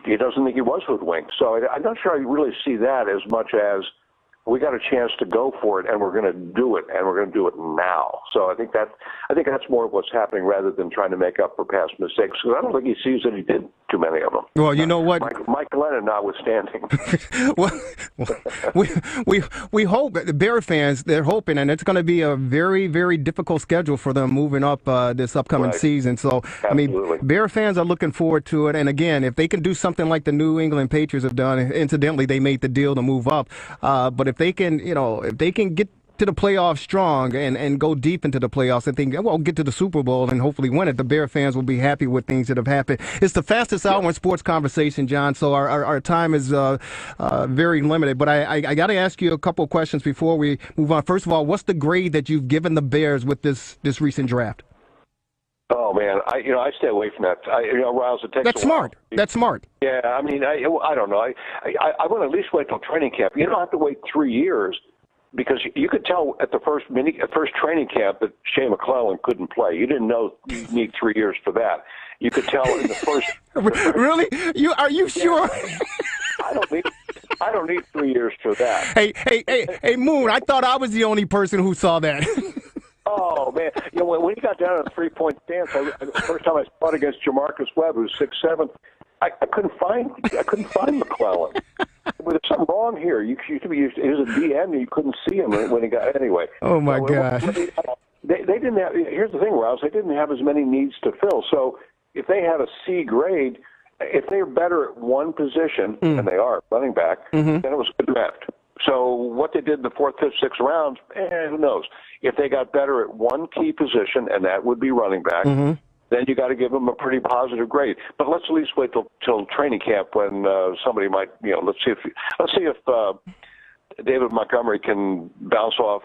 he doesn't think he was hoodwinked. So I'm not sure I really see that as much as we got a chance to go for it, and we're going to do it, and we're going to do it now. So I think that's more of what's happening rather than trying to make up for past mistakes. Because I don't think he sees that he did too many of them. Well, you know what, Mike Glennon notwithstanding. we hope the Bear fans, they're hoping, and it's going to be a very, very difficult schedule for them moving up this upcoming season. So Absolutely. I mean, Bear fans are looking forward to it. And again, if they can do something like the New England Patriots have done, incidentally, they made the deal to move up. But if they can, if they can get to the playoffs strong and go deep into the playoffs and think, well, get to the Super Bowl and hopefully win it, the Bear fans will be happy with things that have happened. It's the fastest hour in sports conversation, John, so our time is very limited. But I got to ask you a couple of questions before we move on. First of all, what's the grade that you've given the Bears with this recent draft? Oh man, I stay away from that. Riles, it takes. That's smart. That's smart. Yeah, I mean, I don't know. I want to at least wait till training camp. You don't have to wait 3 years, because you could tell at the first training camp that Shea McClellan couldn't play. You didn't know you need 3 years for that. You could tell in the first. Really? Are you sure? I don't need 3 years for that. Hey, Moon! I thought I was the only person who saw that. Oh man, when he got down in a 3-point stance, the first time I saw it against Jamarcus Webb, who's 6'7", I couldn't find McClellan. There's something wrong here. He was a DM, and you couldn't see him when he got anyway. Oh my gosh. They didn't have. Here's the thing, Rouse. They didn't have as many needs to fill. So if they had a C grade, if they're better at one position, and they are running back, then it was a good draft. So what they did in the 4th, 5th, 6th rounds, who knows? If they got better at one key position, and that would be running back, then you got to give them a pretty positive grade. But let's at least wait till training camp when somebody might, let's see if David Montgomery can bounce off.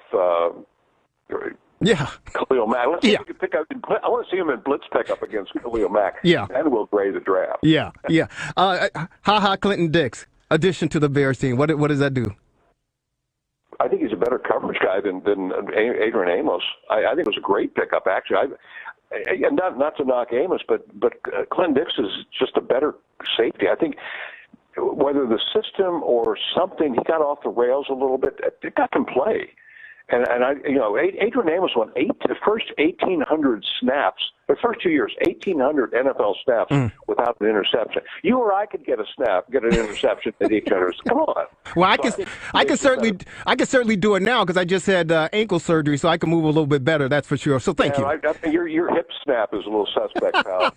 Khalil Mack. Let's see if he can pick up. I want to see him in blitz pickup against Khalil Mack. And we'll grade the draft. Clinton Dix, addition to the Bears team. What does that do? I think he's a better coverage guy than Adrian Amos. I think it was a great pickup, actually. And not to knock Amos, but Clinton Dix is just a better safety. I think whether the system or something, he got off the rails a little bit. It got him play. And Adrian Amos won the first 1,800 snaps The first 2 years, 1,800 NFL snaps without an interception. You or I could get an interception at each other's. Come on. Well, I can certainly do it now because I just had ankle surgery, so I can move a little bit better. That's for sure. So thank you. I think your hip snap is a little suspect, pal.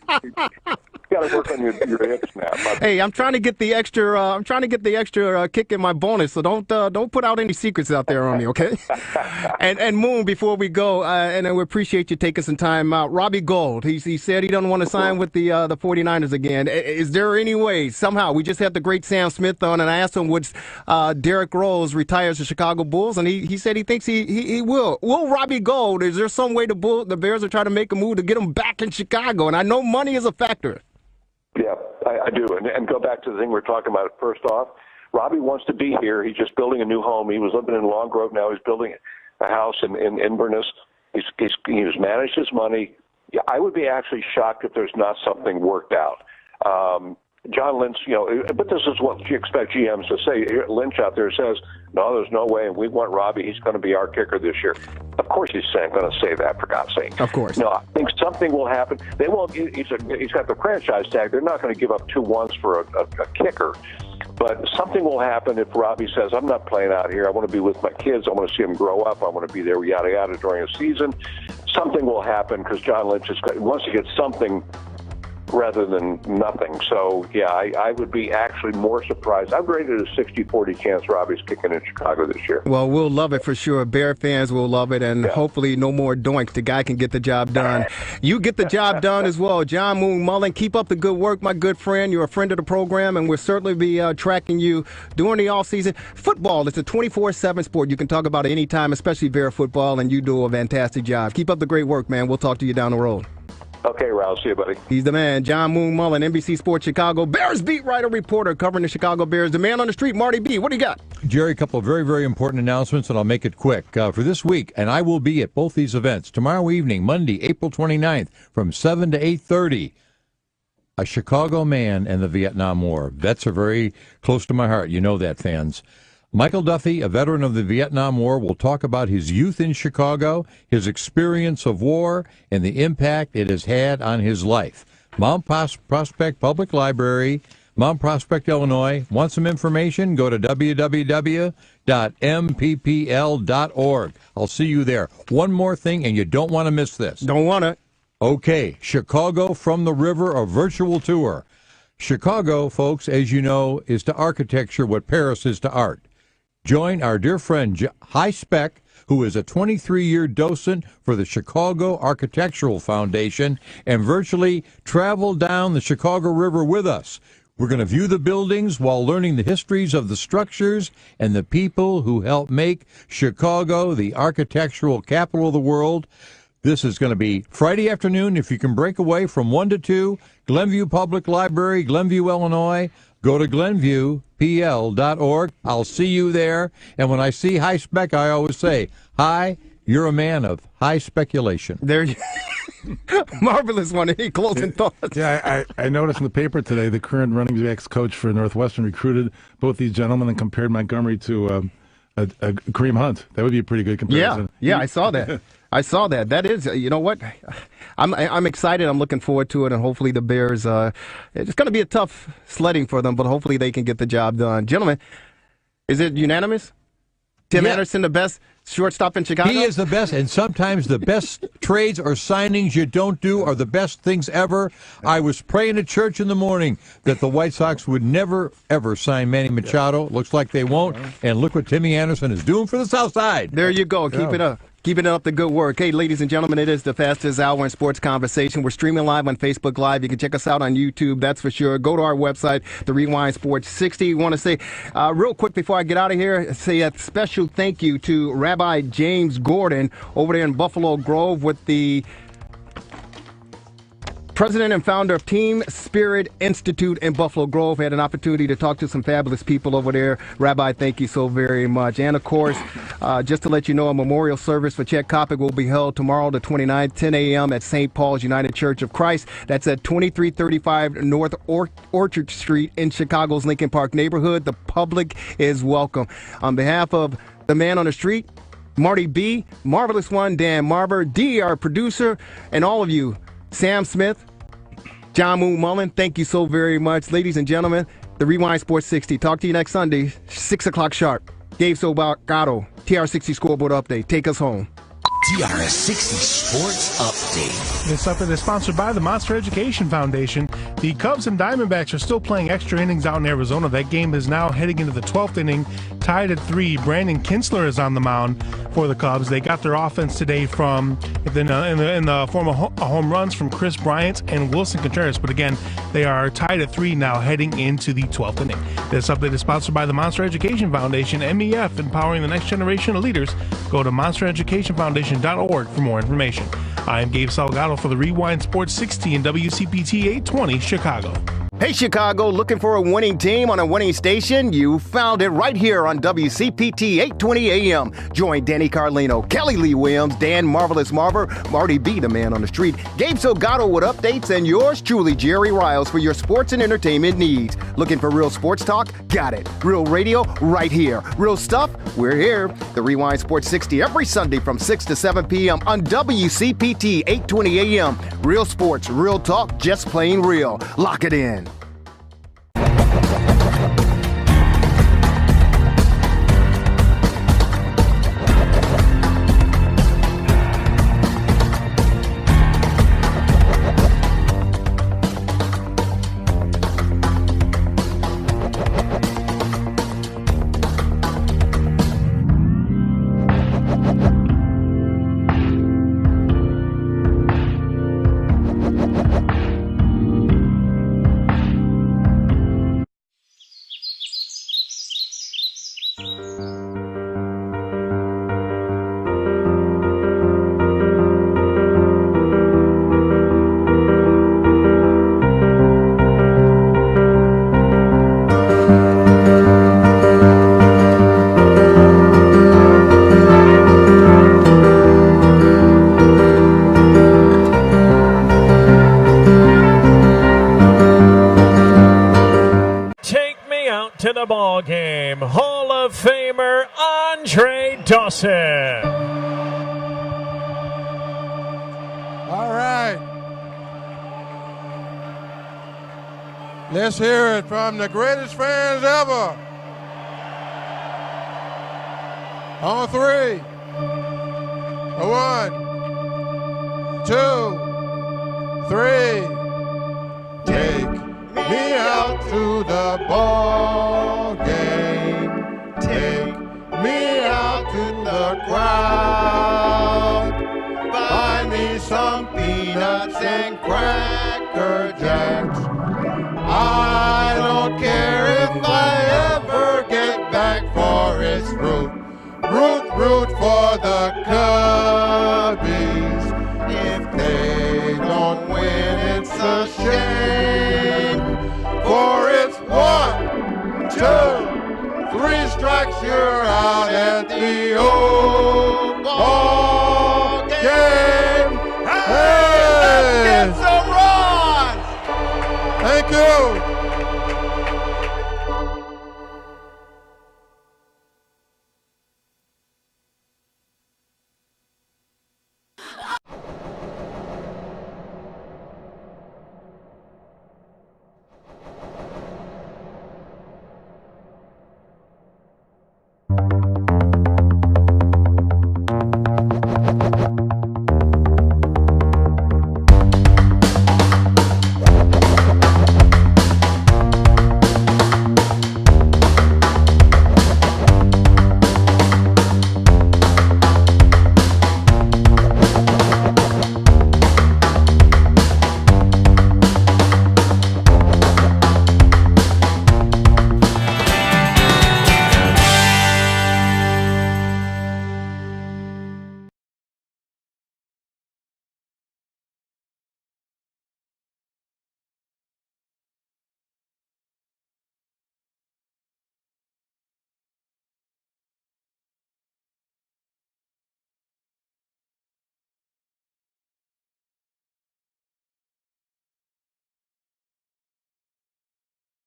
You got to work on your hip snap. Hey, I'm trying to get the extra kick in my bonus, so don't put out any secrets out there on me, okay? and Moon, before we go, and we appreciate you taking some time out. Robbie Gould, he said he doesn't want to sign with the 49ers again. Is there any way somehow we just had the great Sam Smith on, and I asked him would Derrick Rose retires the Chicago Bulls, and he said he thinks he will. Will Robbie Gould? Is there some way the Bears are trying to make a move to get him back in Chicago? And I know money is a factor. Yeah, I do. And go back to the thing we were talking about first off. Robbie wants to be here. He's just building a new home. He was living in Long Grove. Now he's building a house in Inverness. He's managed his money. Yeah, I would be actually shocked if there's not something worked out. John Lynch, but this is what you expect GMs to say. Lynch out there says, no, there's no way, and we want Robbie. He's going to be our kicker this year. Of course he's going to say that, for God's sake. Of course. No, I think something will happen. They won't. He's got the franchise tag. They're not going to give up 2 ones for a kicker. But something will happen if Robbie says, I'm not playing out here. I want to be with my kids. I want to see them grow up. I want to be there, yada, yada, during a season. Something will happen because John Lynch wants to get something rather than nothing. So, yeah, I would be actually more surprised. I've rated a 60-40 chance Robbie's kicking in Chicago this year. Well, we'll love it for sure. Bear fans will love it, and hopefully no more doinks. The guy can get the job done. You get the job done as well. John Moon Mullin, keep up the good work, my good friend. You're a friend of the program, and we'll certainly be tracking you during the offseason. Football, it's a 24/7 sport. You can talk about it anytime, especially Bear football, and you do a fantastic job. Keep up the great work, man. We'll talk to you down the road. Okay, Raul. See you, buddy. He's the man. John Moon Mullin, NBC Sports Chicago Bears beat writer reporter covering the Chicago Bears. The man on the street, Marty B. What do you got? Jerry, a couple of very, very important announcements, and I'll make it quick. For this week, and I will be at both these events, tomorrow evening, Monday, April 29th, from 7 to 8:30, a Chicago man and the Vietnam War. Vets are very close to my heart. You know that, fans. Michael Duffy, a veteran of the Vietnam War, will talk about his youth in Chicago, his experience of war, and the impact it has had on his life. Mount Prospect Public Library, Mount Prospect, Illinois. Want some information? Go to www.mppl.org. I'll see you there. One more thing, and you don't want to miss this. Don't want it. Okay, Chicago from the River, a virtual tour. Chicago, folks, as you know, is to architecture what Paris is to art. Join our dear friend High Spec, who is a 23-year docent for the Chicago Architectural Foundation, and virtually travel down the Chicago River with us. We're going to view the buildings while learning the histories of the structures and the people who helped make Chicago the architectural capital of the world. This is going to be Friday afternoon. If you can break away from 1 to 2, Glenview Public Library, Glenview, Illinois. Go to GlenviewPL.org. I'll see you there. And when I see High Spec, I always say, hi, you're a man of high speculation. There you Marvelous one. Any closing thoughts? Yeah, I noticed in the paper today the current running backs coach for Northwestern recruited both these gentlemen and compared Montgomery to Kareem Hunt. That would be a pretty good comparison. Yeah, I saw that. That is, you know what? I'm excited. I'm looking forward to it, and hopefully the Bears. It's going to be a tough sledding for them, but hopefully they can get the job done. Gentlemen, is it unanimous? Tim Anderson, the best shortstop in Chicago? He is the best, and sometimes the best trades or signings you don't do are the best things ever. I was praying at church in the morning that the White Sox would never, ever sign Manny Machado. Looks like they won't, and look what Timmy Anderson is doing for the South Side. There you go. Keep it up. Keeping up the good work. Hey, ladies and gentlemen, it is the fastest hour in sports conversation. We're streaming live on Facebook Live. You can check us out on YouTube, that's for sure. Go to our website, the Rewind Sports 60. Want to say, real quick before I get out of here, say a special thank you to Rabbi James Gordon over there in Buffalo Grove with the president and founder of Team Spirit Institute in Buffalo Grove. Had an opportunity to talk to some fabulous people over there. Rabbi, thank you so very much. And, of course, just to let you know, a memorial service for Chet Kopic will be held tomorrow, the 29th, 10 a.m. at St. Paul's United Church of Christ. That's at 2335 North Orchard Street in Chicago's Lincoln Park neighborhood. The public is welcome. On behalf of the man on the street, Marty B., Marvelous One, Dan Marver, D, our producer, and all of you, Sam Smith, John Moon Mullin, thank you so very much. Ladies and gentlemen, the Rewind Sports 60. Talk to you next Sunday, 6 o'clock sharp. Dave Sobagato, TR60 Scoreboard Update. Take us home. TRS60 Sports Update. This update is sponsored by the Monster Education Foundation. The Cubs and Diamondbacks are still playing extra innings out in Arizona. That game is now heading into the 12th inning, tied at 3. Brandon Kinsler is on the mound for the Cubs. They got their offense today from in the form of home runs from Chris Bryant and Wilson Contreras. But again, they are tied at 3 now, heading into the 12th inning. This update is sponsored by the Monster Education Foundation, MEF, empowering the next generation of leaders. Go to monstereducationfoundation.org for more information. I am Gabe Salgado for the Rewind Sports 60 and WCPT 820 Chicago. Hey, Chicago, looking for a winning team on a winning station? You found it right here on WCPT 820 AM. Join Danny Carlino, Kelly Lee Williams, Dan Marvelous Marver, Marty B, the man on the street, Gabe Salgado with updates, and yours truly, Jerry Riles, for your sports and entertainment needs. Looking for real sports talk? Got it. Real radio? Right here. Real stuff? We're here. The Rewind Sports 60 every Sunday from 6 to 7 p.m. on WCPT 820 AM. Real sports, real talk, just plain real. Lock it in. To the ball game, Hall of Famer Andre Dawson. All right. Let's hear it from the greatest fans ever. On 3. 1, 2, 3. Take me out to the ball game. Take me out to the crowd. Buy me some peanuts and Cracker Jacks. I don't care if I ever get back for its root. Root for the Cubbies. If they don't win, it's a shame. For it's 1, 2, 3 strikes, you're out at the old ball game. Hey, let's get some runs. Thank you.